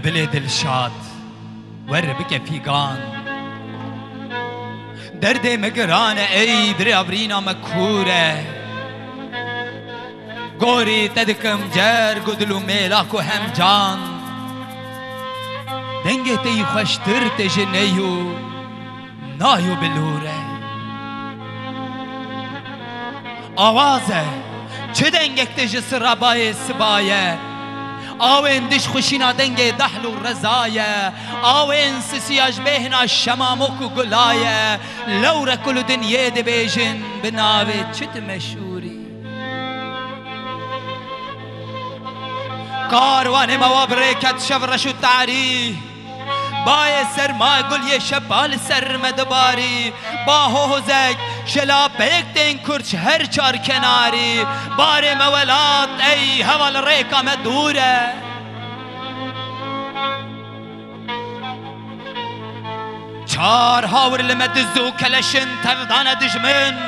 بلبل دلشاد ور بکه فیگان درد مگران ای در ابرینا مکوره گوری تدکم جر گدلو میلاکو هم جان دنگه تی خوشتر تجنیو نایو بلوره آوازه چه دنگه تج سرابای سبایه آوین دش خوشینا دنگه دحلو رزایه آوین سسیاج بهنا شماموکو گلایه لورا کلو دنیه دی بیجن بناوه چت مشوری کاروان موابره کت شورش و تعری بای سرما گل یه شبال سرمدباری با هوزک شلا بیکتین کرچ هر چار کناری بار مولات ای هوال ریکا مدوره چار هاور لمدزو کلشن تفضان دجمن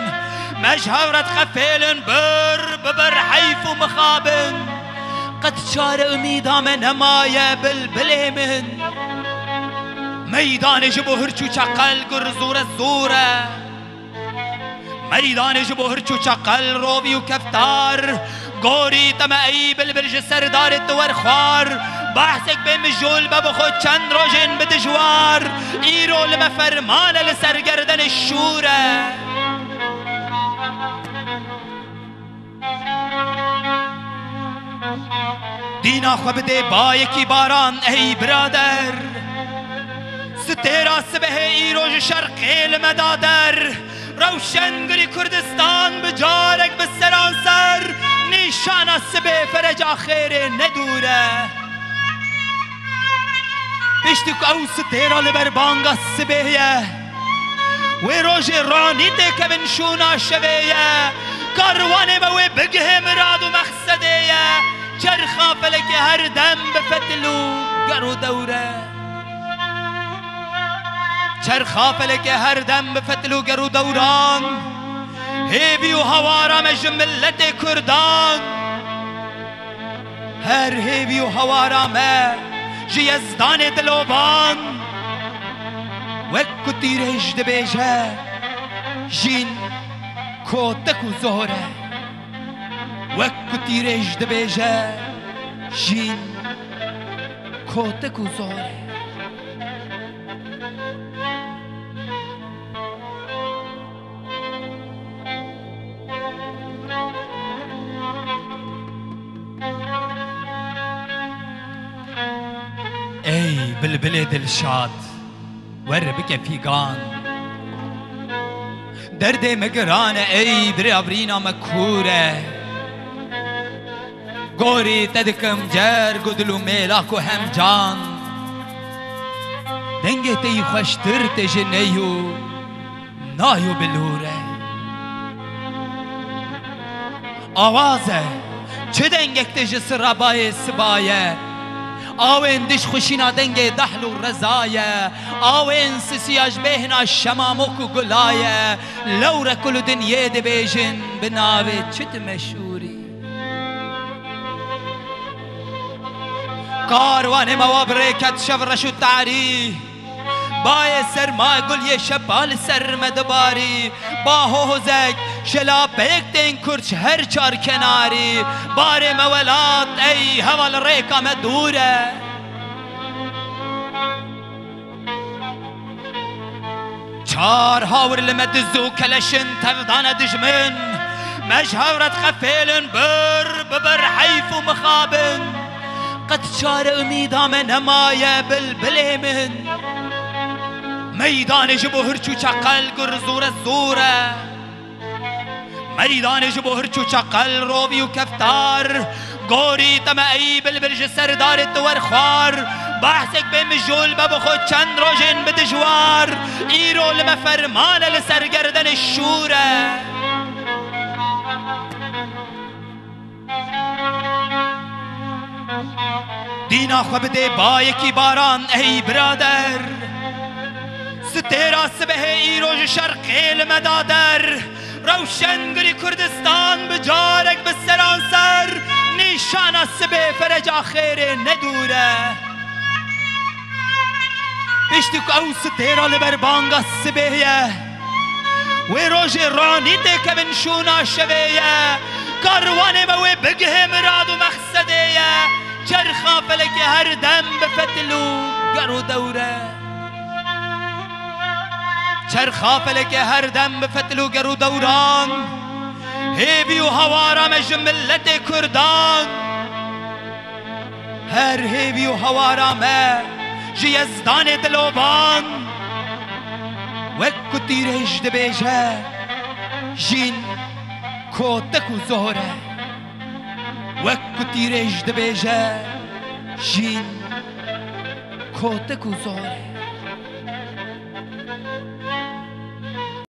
مجهورت خفیلن ببر حیف و مخابن قد چار امیدا من نمایه بلبله من میدان جبو هرچو چقل گرزور زوره میدان جبو هرچو چقل روبی و کفتار گوری تمعی بالبرج سردار دور خوار بحثك بمجول ببخد چند روژن بدجوار ایرو لما فرمان لسرگردن الشوره دینا خو بده با یکی باران ای برادر ستیرا سبه ایروج شرقی المدادر روشنگری کردستان بجارک بسران سر نیشان سبه فرج آخیر ندوره پشتی که او ستیرا لبر بانگا سبه و روژ رانی که بنشونا شوه کاروانه موی بگه مراد و مقصده چرخا فلک هر دم بفتلو گرو دوره چرخا فلک هر دم بفتلو گرو دوران هیوی و هوارا مجملت کردان هر هیوی و هوارا جیزدان دلوبان وکو تیرش دبیجه جین کتک و زهره وکو تیرش دبیجه جین کتک و زهره ای بلبل دلشاد ور بکه فیگان درد مگران ای در ابرینا مکوره گوری تدکم جر گدلو میلاکو هم جان دنگه تی خوشتر تجنیو نایو بلوره آوازه چه دنگه تج سرابای سبایه آوین دش خوشینا دنگه دحلو رزایه آوین سسیاج بهنا شماموکو گلایه لورا کلو دنیه دی بیجن بناوه چت مشوری کاروان موابره کت شورش و تعری بای سرما گل یه شبال سرمدباری با هوزک شلا بیکتین کرچ هر چار کناری بار مولات ای هوال ریکا مدوره چار هاور لمدزو کلشن تفضان دجمن مجهورت خفیلن ببر حیف و مخابن قد چار امیدا من نمایه بلبله من میدان جبو هرچو چقل گرزور زوره میدان جبو هرچو چقل روبی و کفتار گوری تمعی بالبرج سردار دور خوار بحثك بمجول ببخد چند روژن بدجوار ایرو لما فرمان لسرگردن الشوره دینا خو بده با یکی باران ای برادر ستیرا سبه ایروج شرقی المدادر روشنگری کردستان بجارک بسران سر نیشان سبه فرج آخیر ندوره پشتی که اوس تیرا لبر بانگا سبیه و روژ رانی ده که بنشونا شویه کاروانه موی بگه مراد و مقصده چرخا فلک هر دم بفتلو گرو دوره چرخا فلک هر دم بفتلو گرو دوران هیوی و هوارا مجملت کردان هر هیوی و هوارا جیزدان دلوبان وکو تیرش دبیجه جین کتک و زهره وکو تیرش دبیجه جین کتک و زهره